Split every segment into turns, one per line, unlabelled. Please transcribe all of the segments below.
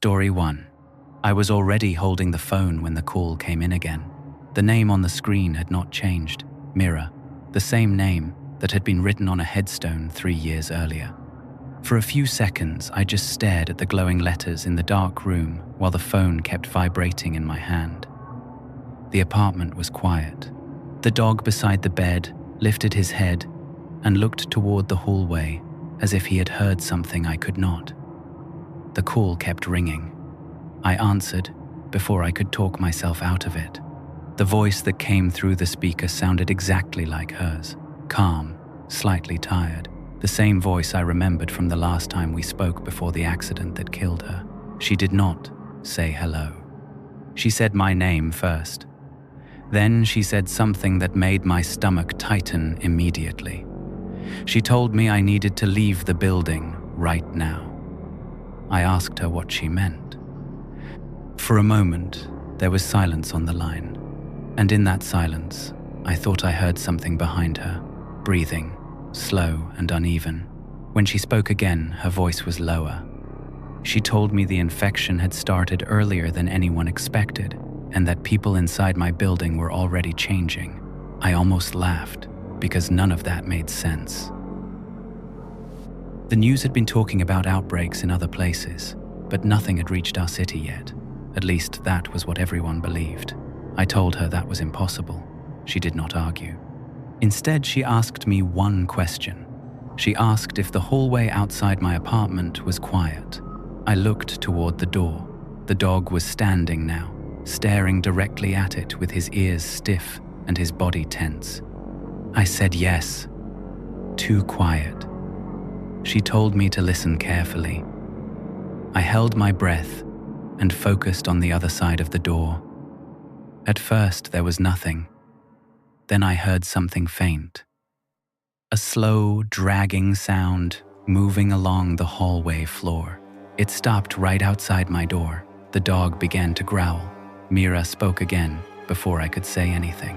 Story 1. I was already holding the phone when the call came in again. The name on the screen had not changed. Mira, the same name that had been written on a headstone 3 years earlier. For a few seconds, I just stared at the glowing letters in the dark room while the phone kept vibrating in my hand. The apartment was quiet. The dog beside the bed lifted his head and looked toward the hallway as if he had heard something I could not. The call kept ringing. I answered before I could talk myself out of it. The voice that came through the speaker sounded exactly like hers, calm, slightly tired. The same voice I remembered from the last time we spoke before the accident that killed her. She did not say hello. She said my name first. Then she said something that made my stomach tighten immediately. She told me I needed to leave the building right now. I asked her what she meant. For a moment, there was silence on the line, and in that silence, I thought I heard something behind her, breathing, slow and uneven. When she spoke again, her voice was lower. She told me the infection had started earlier than anyone expected, and that people inside my building were already changing. I almost laughed, because none of that made sense. The news had been talking about outbreaks in other places, but nothing had reached our city yet. At least that was what everyone believed. I told her that was impossible. She did not argue. Instead, she asked me one question. She asked if the hallway outside my apartment was quiet. I looked toward the door. The dog was standing now, staring directly at it with his ears stiff and his body tense. I said yes. Too quiet. She told me to listen carefully. I held my breath and focused on the other side of the door. At first, there was nothing. Then I heard something faint. A slow, dragging sound moving along the hallway floor. It stopped right outside my door. The dog began to growl. Mira spoke again before I could say anything.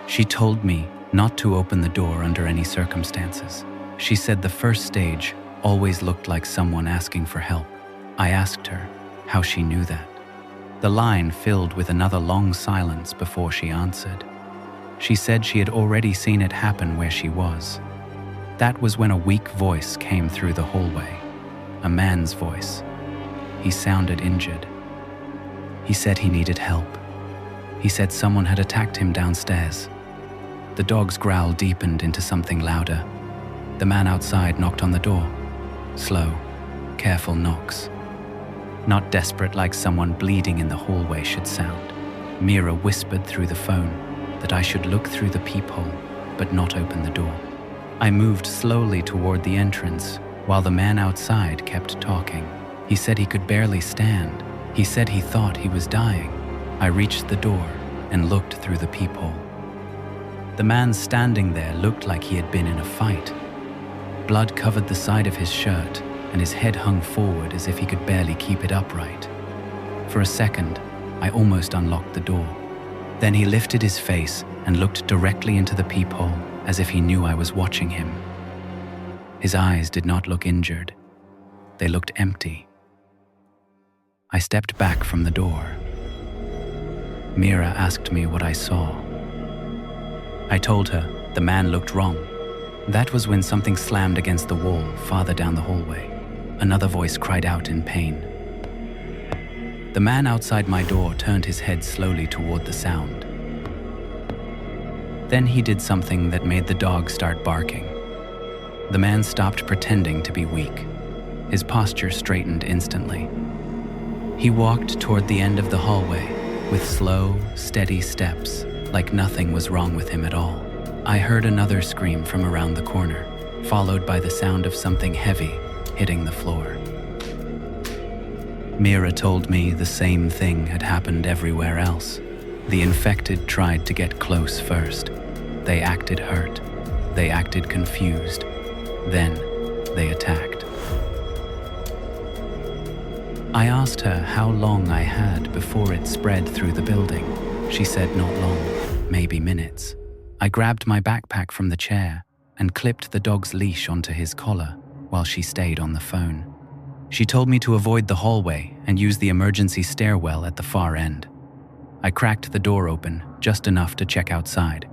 She told me not to open the door under any circumstances. She said the first stage always looked like someone asking for help. I asked her how she knew that. The line filled with another long silence before she answered. She said she had already seen it happen where she was. That was when a weak voice came through the hallway. A man's voice. He sounded injured. He said he needed help. He said someone had attacked him downstairs. The dog's growl deepened into something louder. The man outside knocked on the door. Slow, careful knocks. Not desperate like someone bleeding in the hallway should sound. Mira whispered through the phone that I should look through the peephole, but not open the door. I moved slowly toward the entrance, while the man outside kept talking. He said he could barely stand. He said he thought he was dying. I reached the door and looked through the peephole. The man standing there looked like he had been in a fight. Blood covered the side of his shirt, and his head hung forward as if he could barely keep it upright. For a second, I almost unlocked the door. Then he lifted his face and looked directly into the peephole as if he knew I was watching him. His eyes did not look injured. They looked empty. I stepped back from the door. Mira asked me what I saw. I told her the man looked wrong. That was when something slammed against the wall farther down the hallway. Another voice cried out in pain. The man outside my door turned his head slowly toward the sound. Then he did something that made the dog start barking. The man stopped pretending to be weak. His posture straightened instantly. He walked toward the end of the hallway with slow, steady steps, like nothing was wrong with him at all. I heard another scream from around the corner, followed by the sound of something heavy hitting the floor. Mira told me the same thing had happened everywhere else. The infected tried to get close first. They acted hurt. They acted confused. Then they attacked. I asked her how long I had before it spread through the building. She said not long, maybe minutes. I grabbed my backpack from the chair and clipped the dog's leash onto his collar while she stayed on the phone. She told me to avoid the hallway and use the emergency stairwell at the far end. I cracked the door open just enough to check outside.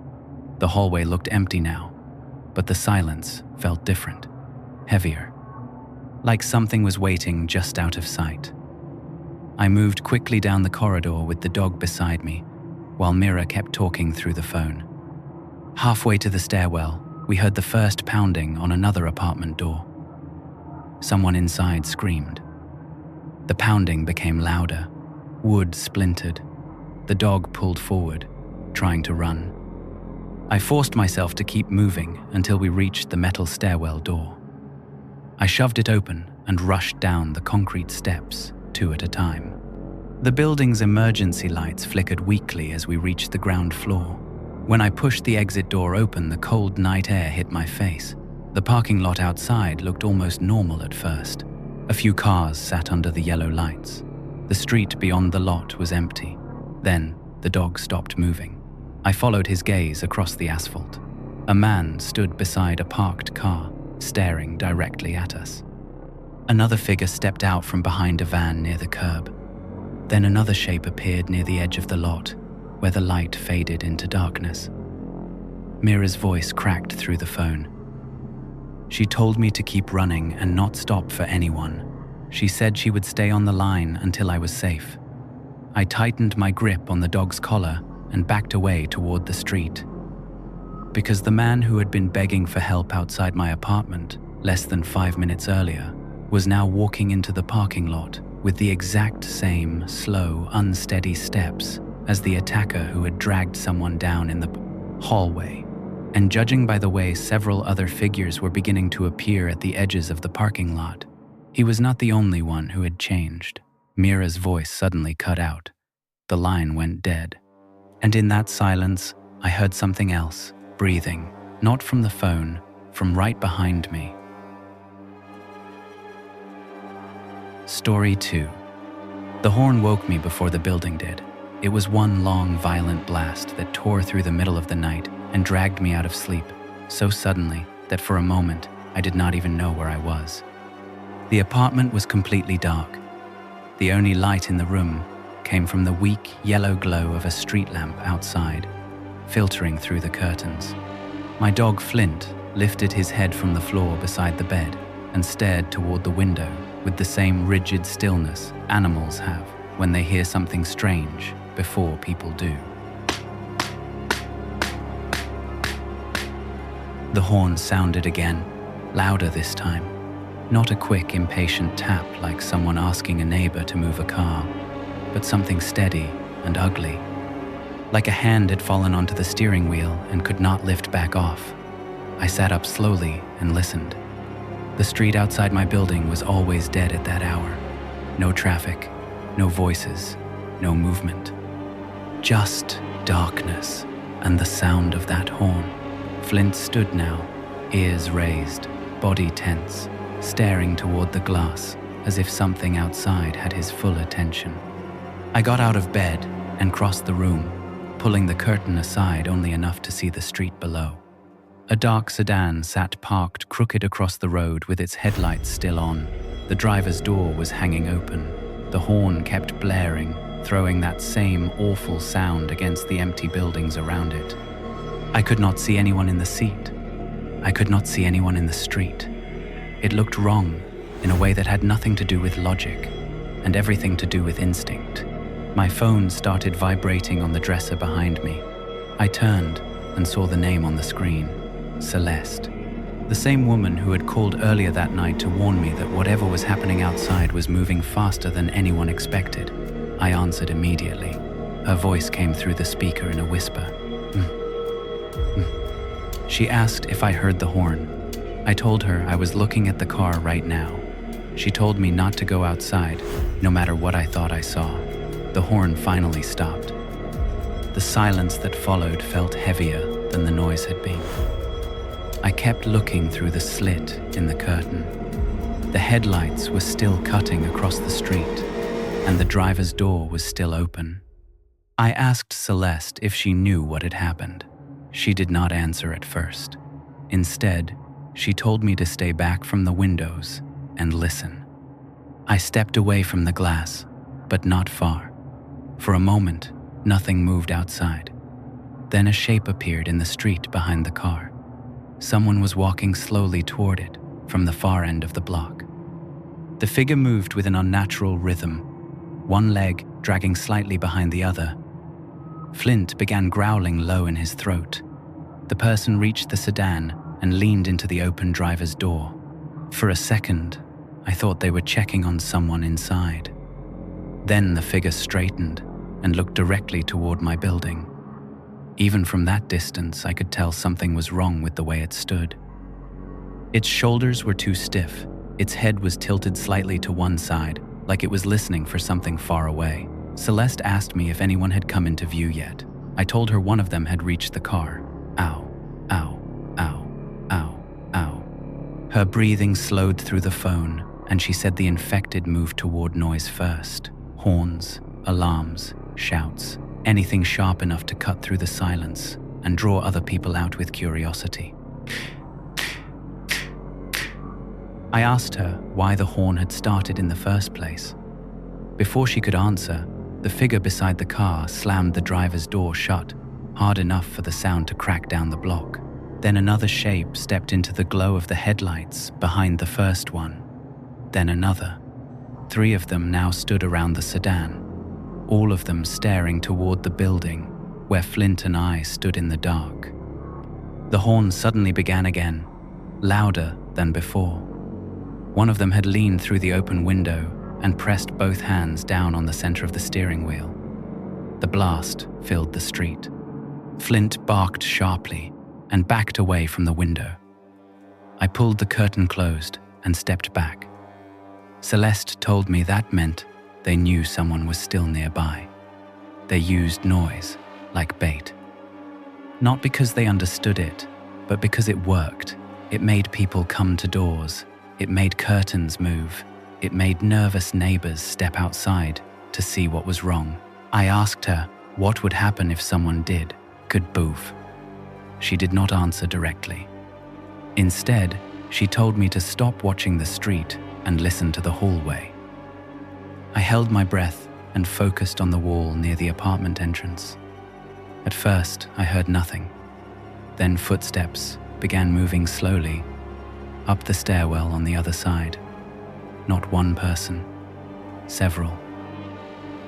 The hallway looked empty now, but the silence felt different, heavier, like something was waiting just out of sight. I moved quickly down the corridor with the dog beside me, while Mira kept talking through the phone. Halfway to the stairwell, we heard the first pounding on another apartment door. Someone inside screamed. The pounding became louder. Wood splintered. The dog pulled forward, trying to run. I forced myself to keep moving until we reached the metal stairwell door. I shoved it open and rushed down the concrete steps, 2 at a time. The building's emergency lights flickered weakly as we reached the ground floor. When I pushed the exit door open, the cold night air hit my face. The parking lot outside looked almost normal at first. A few cars sat under the yellow lights. The street beyond the lot was empty. Then, the dog stopped moving. I followed his gaze across the asphalt. A man stood beside a parked car, staring directly at us. Another figure stepped out from behind a van near the curb. Then another shape appeared near the edge of the lot, where the light faded into darkness. Mira's voice cracked through the phone. She told me to keep running and not stop for anyone. She said she would stay on the line until I was safe. I tightened my grip on the dog's collar and backed away toward the street. Because the man who had been begging for help outside my apartment less than 5 minutes earlier was now walking into the parking lot with the exact same slow, unsteady steps as the attacker who had dragged someone down in the hallway. And judging by the way several other figures were beginning to appear at the edges of the parking lot, he was not the only one who had changed. Mira's voice suddenly cut out. The line went dead. And in that silence, I heard something else, breathing, not from the phone, from right behind me. Story 2. The horn woke me before the building did. It was one long, violent blast that tore through the middle of the night and dragged me out of sleep, so suddenly that for a moment I did not even know where I was. The apartment was completely dark. The only light in the room came from the weak yellow glow of a street lamp outside, filtering through the curtains. My dog Flint lifted his head from the floor beside the bed and stared toward the window with the same rigid stillness animals have when they hear something strange before people do. The horn sounded again, louder this time. Not a quick, impatient tap like someone asking a neighbor to move a car, but something steady and ugly. Like a hand had fallen onto the steering wheel and could not lift back off. I sat up slowly and listened. The street outside my building was always dead at that hour. No traffic, no voices, no movement. Just darkness and the sound of that horn. Flint stood now, ears raised, body tense, staring toward the glass as if something outside had his full attention. I got out of bed and crossed the room, pulling the curtain aside only enough to see the street below. A dark sedan sat parked crooked across the road with its headlights still on. The driver's door was hanging open. The horn kept blaring, throwing that same awful sound against the empty buildings around it. I could not see anyone in the seat. I could not see anyone in the street. It looked wrong in a way that had nothing to do with logic and everything to do with instinct. My phone started vibrating on the dresser behind me. I turned and saw the name on the screen, Celeste. The same woman who had called earlier that night to warn me that whatever was happening outside was moving faster than anyone expected. I answered immediately. Her voice came through the speaker in a whisper. She asked if I heard the horn. I told her I was looking at the car right now. She told me not to go outside, no matter what I thought I saw. The horn finally stopped. The silence that followed felt heavier than the noise had been. I kept looking through the slit in the curtain. The headlights were still cutting across the street, and the driver's door was still open. I asked Celeste if she knew what had happened. She did not answer at first. Instead, she told me to stay back from the windows and listen. I stepped away from the glass, but not far. For a moment, nothing moved outside. Then a shape appeared in the street behind the car. Someone was walking slowly toward it from the far end of the block. The figure moved with an unnatural rhythm, one leg dragging slightly behind the other. Flint began growling low in his throat. The person reached the sedan and leaned into the open driver's door. For a second, I thought they were checking on someone inside. Then the figure straightened and looked directly toward my building. Even from that distance, I could tell something was wrong with the way it stood. Its shoulders were too stiff. Its head was tilted slightly to one side, like it was listening for something far away. Celeste asked me if anyone had come into view yet. I told her one of them had reached the car. Ow, ow, ow, ow, ow. Her breathing slowed through the phone, and she said the infected moved toward noise first. Horns, alarms, shouts, anything sharp enough to cut through the silence and draw other people out with curiosity. I asked her why the horn had started in the first place. Before she could answer, the figure beside the car slammed the driver's door shut, hard enough for the sound to crack down the block. Then another shape stepped into the glow of the headlights behind the first one. Then another. 3 of them now stood around the sedan, all of them staring toward the building where Flint and I stood in the dark. The horn suddenly began again, louder than before. One of them had leaned through the open window and pressed both hands down on the center of the steering wheel. The blast filled the street. Flint barked sharply and backed away from the window. I pulled the curtain closed and stepped back. Celeste told me that meant they knew someone was still nearby. They used noise like bait. Not because they understood it, but because it worked. It made people come to doors. It made curtains move. It made nervous neighbors step outside to see what was wrong. I asked her what would happen if someone could boof. She did not answer directly. Instead, she told me to stop watching the street and listen to the hallway. I held my breath and focused on the wall near the apartment entrance. At first, I heard nothing. Then footsteps began moving slowly up the stairwell on the other side. Not one person, several.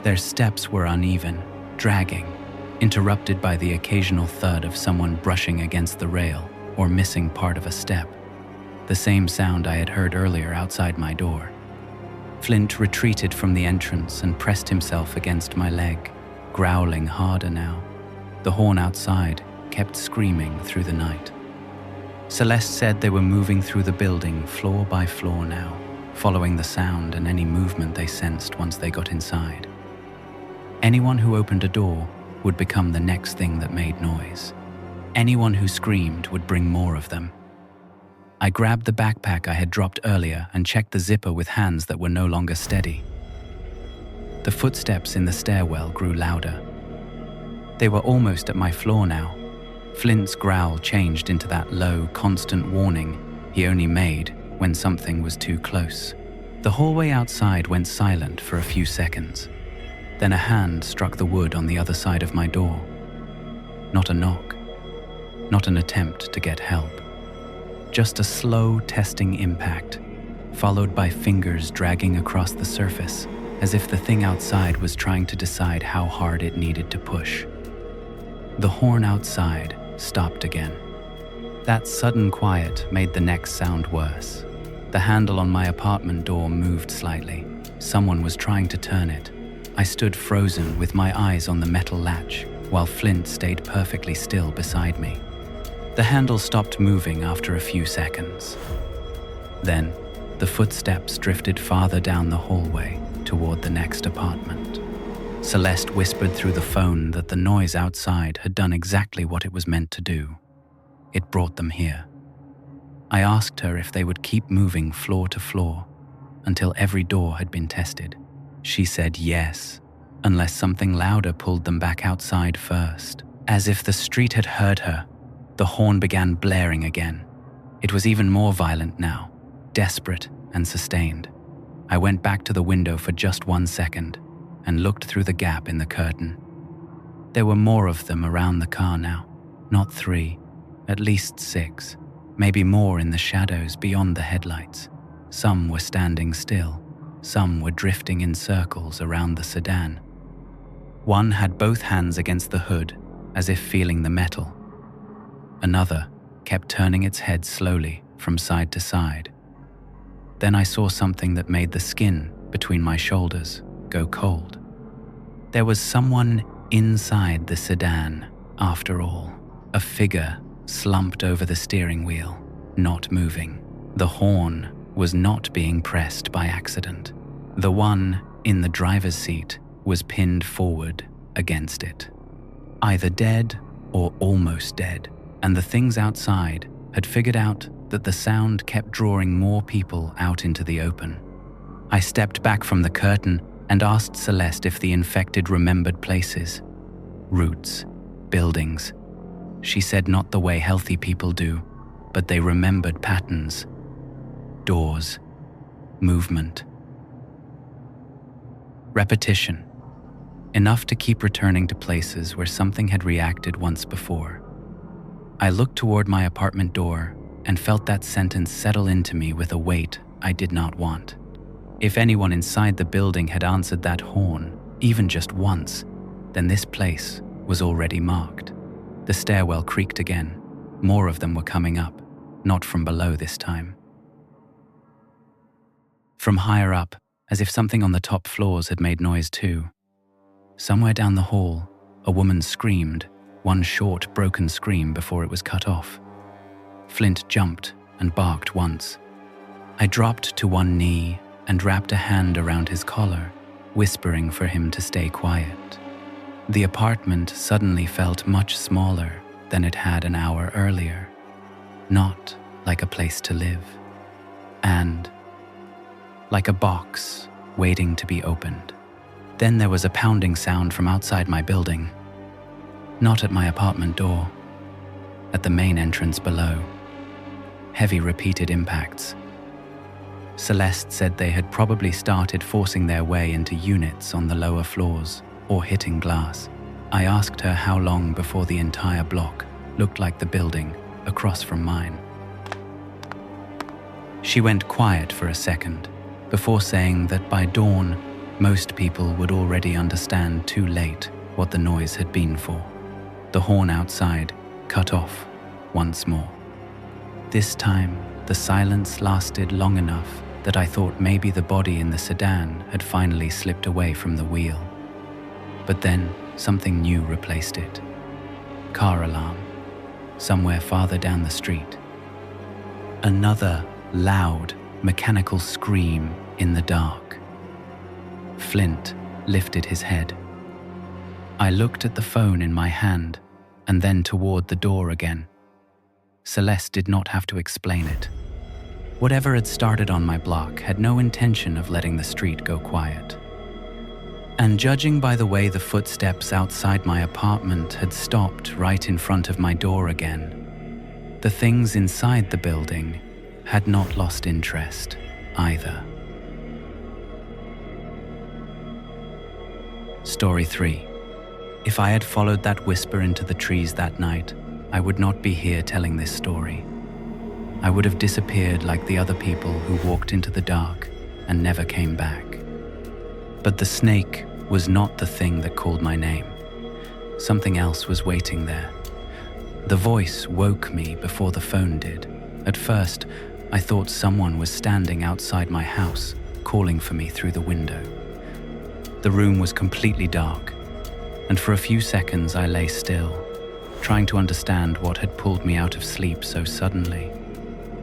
Their steps were uneven, dragging, interrupted by the occasional thud of someone brushing against the rail or missing part of a step. The same sound I had heard earlier outside my door. Flint retreated from the entrance and pressed himself against my leg, growling harder now. The horn outside kept screaming through the night. Celeste said they were moving through the building floor by floor now, following the sound and any movement they sensed once they got inside. Anyone who opened a door would become the next thing that made noise. Anyone who screamed would bring more of them. I grabbed the backpack I had dropped earlier and checked the zipper with hands that were no longer steady. The footsteps in the stairwell grew louder. They were almost at my floor now. Flint's growl changed into that low, constant warning he only made when something was too close. The hallway outside went silent for a few seconds. Then a hand struck the wood on the other side of my door. Not a knock. Not an attempt to get help. Just a slow, testing impact, followed by fingers dragging across the surface, as if the thing outside was trying to decide how hard it needed to push. The horn outside stopped again. That sudden quiet made the next sound worse. The handle on my apartment door moved slightly. Someone was trying to turn it. I stood frozen with my eyes on the metal latch, while Flint stayed perfectly still beside me. The handle stopped moving after a few seconds. Then, the footsteps drifted farther down the hallway toward the next apartment. Celeste whispered through the phone that the noise outside had done exactly what it was meant to do. It brought them here. I asked her if they would keep moving floor to floor until every door had been tested. She said yes, unless something louder pulled them back outside first. As if the street had heard her, the horn began blaring again. It was even more violent now, desperate and sustained. I went back to the window for just 1 second and looked through the gap in the curtain. There were more of them around the car now. Not 3, at least 6, maybe more in the shadows beyond the headlights. Some were standing still, some were drifting in circles around the sedan. One had both hands against the hood, as if feeling the metal. Another kept turning its head slowly from side to side. Then I saw something that made the skin between my shoulders go cold. There was someone inside the sedan, after all. A figure slumped over the steering wheel, not moving. The horn was not being pressed by accident. The one in the driver's seat was pinned forward against it, either dead or almost dead, and the things outside had figured out that the sound kept drawing more people out into the open. I stepped back from the curtain and asked Celeste if the infected remembered places, routes, buildings. She said not the way healthy people do, but they remembered patterns, doors, movement, repetition, enough to keep returning to places where something had reacted once before. I looked toward my apartment door and felt that sentence settle into me with a weight I did not want. If anyone inside the building had answered that horn, even just once, then this place was already marked. The stairwell creaked again. More of them were coming up, not from below this time. From higher up, as if something on the top floors had made noise too. Somewhere down the hall, a woman screamed, one short, broken scream before it was cut off. Flint jumped and barked once. I dropped to one knee and wrapped a hand around his collar, whispering for him to stay quiet. The apartment suddenly felt much smaller than it had an hour earlier, not like a place to live, and like a box waiting to be opened. Then there was a pounding sound from outside my building, not at my apartment door, at the main entrance below. Heavy repeated impacts. Celeste said they had probably started forcing their way into units on the lower floors or hitting glass. I asked her how long before the entire block looked like the building across from mine. She went quiet for a second before saying that by dawn, most people would already understand too late what the noise had been for. The horn outside cut off once more. This time, the silence lasted long enough that I thought maybe the body in the sedan had finally slipped away from the wheel. But then, something new replaced it. Car alarm, somewhere farther down the street. Another loud, mechanical scream in the dark. Flint lifted his head. I looked at the phone in my hand and then toward the door again. Celeste did not have to explain it. Whatever had started on my block had no intention of letting the street go quiet. And judging by the way the footsteps outside my apartment had stopped right in front of my door again, the things inside the building had not lost interest either. Story 3. If I had followed that whisper into the trees that night, I would not be here telling this story. I would have disappeared like the other people who walked into the dark and never came back. But the snake was not the thing that called my name. Something else was waiting there. The voice woke me before the phone did. At first, I thought someone was standing outside my house, calling for me through the window. The room was completely dark, and for a few seconds I lay still, trying to understand what had pulled me out of sleep so suddenly.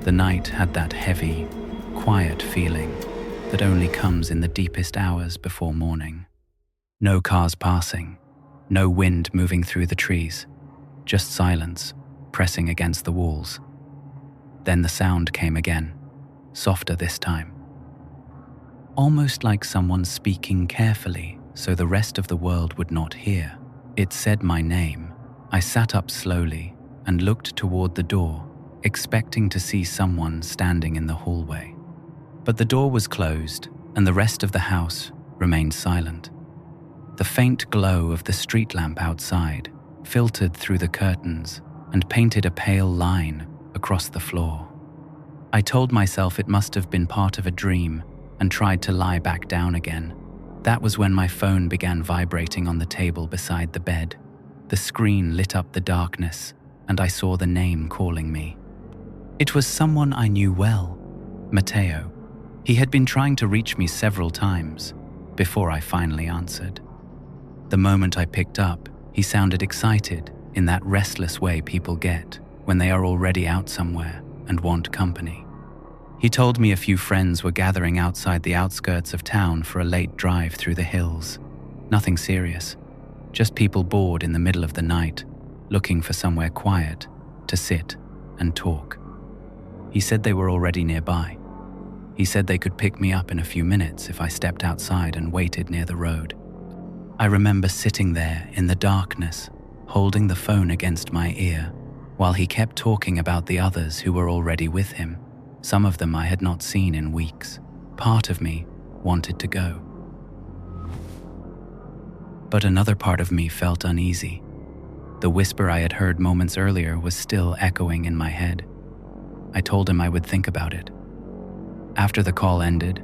The night had that heavy, quiet feeling that only comes in the deepest hours before morning. No cars passing, no wind moving through the trees, just silence pressing against the walls. Then the sound came again, softer this time. Almost like someone speaking carefully so the rest of the world would not hear. It said my name. I sat up slowly and looked toward the door, expecting to see someone standing in the hallway. But the door was closed, and the rest of the house remained silent. The faint glow of the street lamp outside filtered through the curtains and painted a pale line across the floor. I told myself it must have been part of a dream and tried to lie back down again. That was when my phone began vibrating on the table beside the bed. The screen lit up the darkness, and I saw the name calling me. It was someone I knew well, Matteo. He had been trying to reach me several times before I finally answered. The moment I picked up, he sounded excited in that restless way people get when they are already out somewhere and want company. He told me a few friends were gathering outside the outskirts of town for a late drive through the hills. Nothing serious, just people bored in the middle of the night, looking for somewhere quiet to sit and talk. He said they were already nearby. He said they could pick me up in a few minutes if I stepped outside and waited near the road. I remember sitting there in the darkness, holding the phone against my ear, while he kept talking about the others who were already with him. Some of them I had not seen in weeks. Part of me wanted to go. But another part of me felt uneasy. The whisper I had heard moments earlier was still echoing in my head. I told him I would think about it. After the call ended,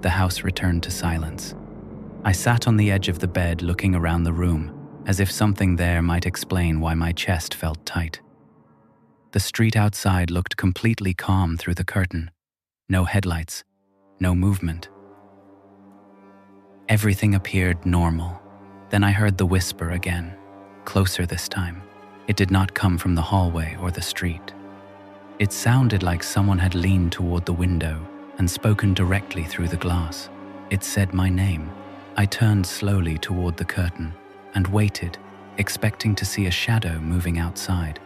the house returned to silence. I sat on the edge of the bed looking around the room, as if something there might explain why my chest felt tight. The street outside looked completely calm through the curtain. No headlights, no movement. Everything appeared normal. Then I heard the whisper again, closer this time. It did not come from the hallway or the street. It sounded like someone had leaned toward the window and spoken directly through the glass. It said my name. I turned slowly toward the curtain and waited, expecting to see a shadow moving outside.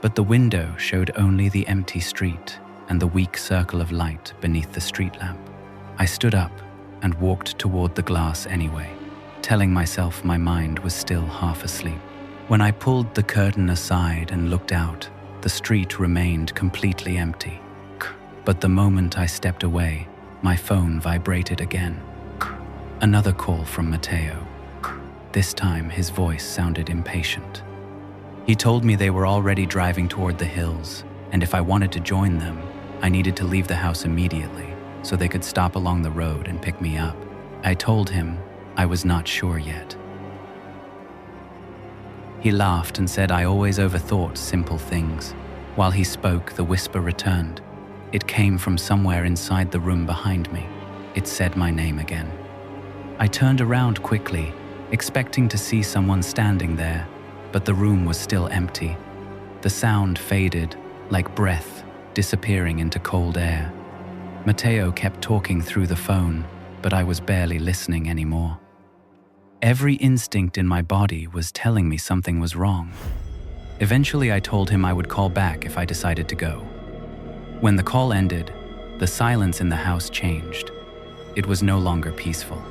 But the window showed only the empty street and the weak circle of light beneath the street lamp. I stood up and walked toward the glass anyway, telling myself my mind was still half asleep. When I pulled the curtain aside and looked out, the street remained completely empty. But the moment I stepped away, my phone vibrated again. Another call from Matteo. This time his voice sounded impatient. He told me they were already driving toward the hills, and if I wanted to join them, I needed to leave the house immediately so they could stop along the road and pick me up. I told him I was not sure yet. He laughed and said I always overthought simple things. While he spoke, the whisper returned. It came from somewhere inside the room behind me. It said my name again. I turned around quickly, expecting to see someone standing there, but the room was still empty. The sound faded, like breath disappearing into cold air. Matteo kept talking through the phone, but I was barely listening anymore. Every instinct in my body was telling me something was wrong. Eventually, I told him I would call back if I decided to go. When the call ended, the silence in the house changed. It was no longer peaceful.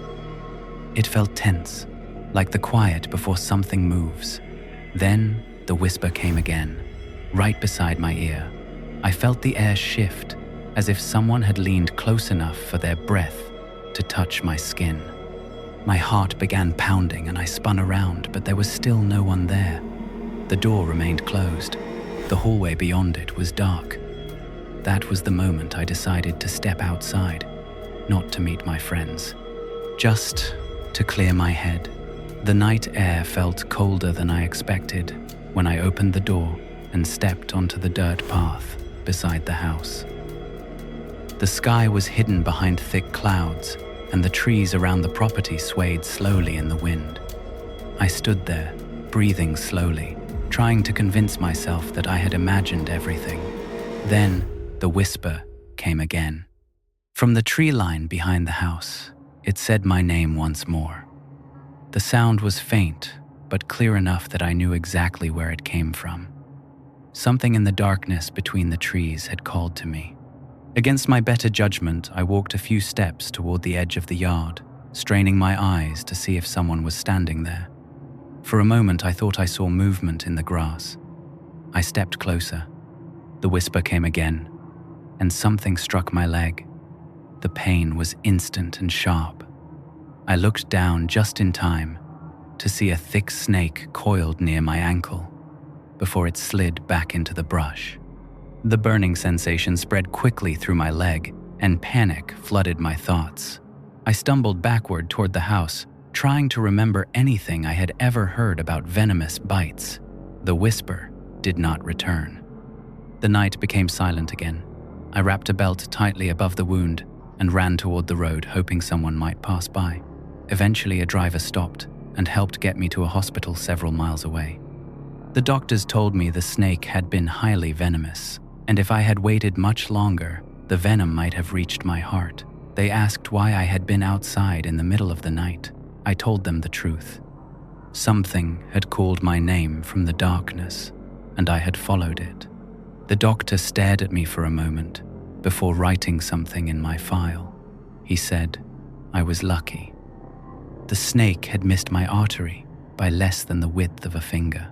It felt tense, like the quiet before something moves. Then, the whisper came again, right beside my ear. I felt the air shift, as if someone had leaned close enough for their breath to touch my skin. My heart began pounding and I spun around, but there was still no one there. The door remained closed. The hallway beyond it was dark. That was the moment I decided to step outside, not to meet my friends, just to clear my head. The night air felt colder than I expected when I opened the door and stepped onto the dirt path beside the house. The sky was hidden behind thick clouds, and the trees around the property swayed slowly in the wind. I stood there, breathing slowly, trying to convince myself that I had imagined everything. Then, the whisper came again. From the tree line behind the house, it said my name once more. The sound was faint, but clear enough that I knew exactly where it came from. Something in the darkness between the trees had called to me. Against my better judgment, I walked a few steps toward the edge of the yard, straining my eyes to see if someone was standing there. For a moment, I thought I saw movement in the grass. I stepped closer. The whisper came again, and something struck my leg. The pain was instant and sharp. I looked down just in time to see a thick snake coiled near my ankle before it slid back into the brush. The burning sensation spread quickly through my leg, and panic flooded my thoughts. I stumbled backward toward the house, trying to remember anything I had ever heard about venomous bites. The whisper did not return. The night became silent again. I wrapped a belt tightly above the wound and ran toward the road, hoping someone might pass by. Eventually, a driver stopped and helped get me to a hospital several miles away. The doctors told me the snake had been highly venomous, and if I had waited much longer, the venom might have reached my heart. They asked why I had been outside in the middle of the night. I told them the truth. Something had called my name from the darkness, and I had followed it. The doctor stared at me for a moment before writing something in my file. He said, I was lucky. The snake had missed my artery by less than the width of a finger.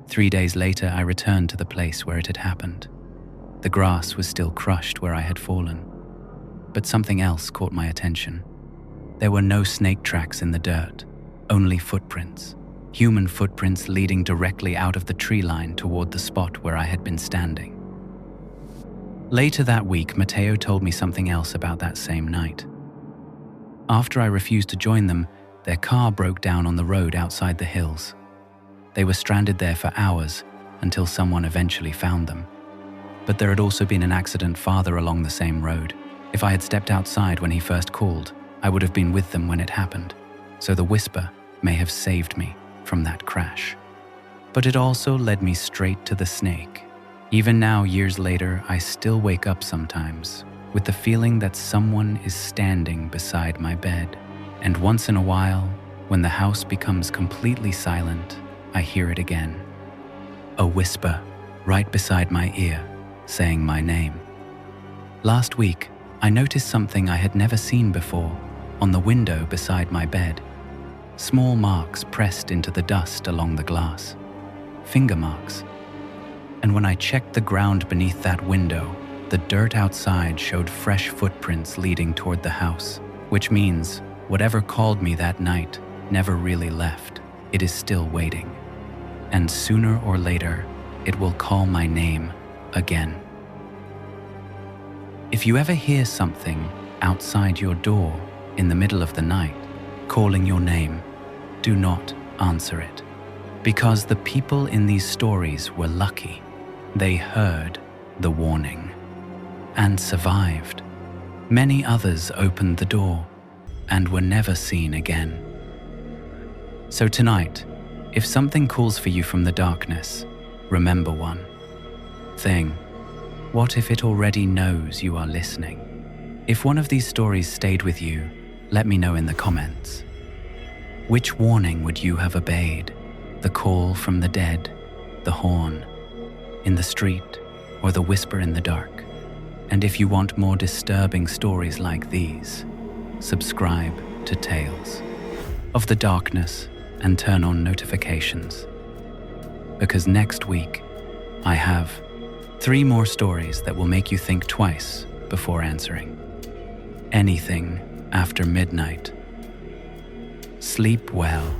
3 days later, I returned to the place where it had happened. The grass was still crushed where I had fallen, but something else caught my attention. There were no snake tracks in the dirt, only footprints. Human footprints leading directly out of the tree line toward the spot where I had been standing. Later that week, Matteo told me something else about that same night. After I refused to join them, their car broke down on the road outside the hills. They were stranded there for hours until someone eventually found them. But there had also been an accident farther along the same road. If I had stepped outside when he first called, I would have been with them when it happened. So the whisper may have saved me from that crash. But it also led me straight to the snake. Even now, years later, I still wake up sometimes with the feeling that someone is standing beside my bed. And once in a while, when the house becomes completely silent, I hear it again. A whisper right beside my ear, saying my name. Last week, I noticed something I had never seen before on the window beside my bed. Small marks pressed into the dust along the glass. Finger marks. And when I checked the ground beneath that window, the dirt outside showed fresh footprints leading toward the house, which means whatever called me that night never really left. It is still waiting. And sooner or later, it will call my name again. If you ever hear something outside your door in the middle of the night, calling your name, do not answer it. Because the people in these stories were lucky. They heard the warning and survived. Many others opened the door and were never seen again. So tonight, if something calls for you from the darkness, remember one thing. What if it already knows you are listening? If one of these stories stayed with you, let me know in the comments. Which warning would you have obeyed? The call from the dead, the horn in the street, or the whisper in the dark? And if you want more disturbing stories like these, subscribe to Tales of the Darkness and turn on notifications. Because next week, I have 3 more stories that will make you think twice before answering. Anything after midnight. Sleep well.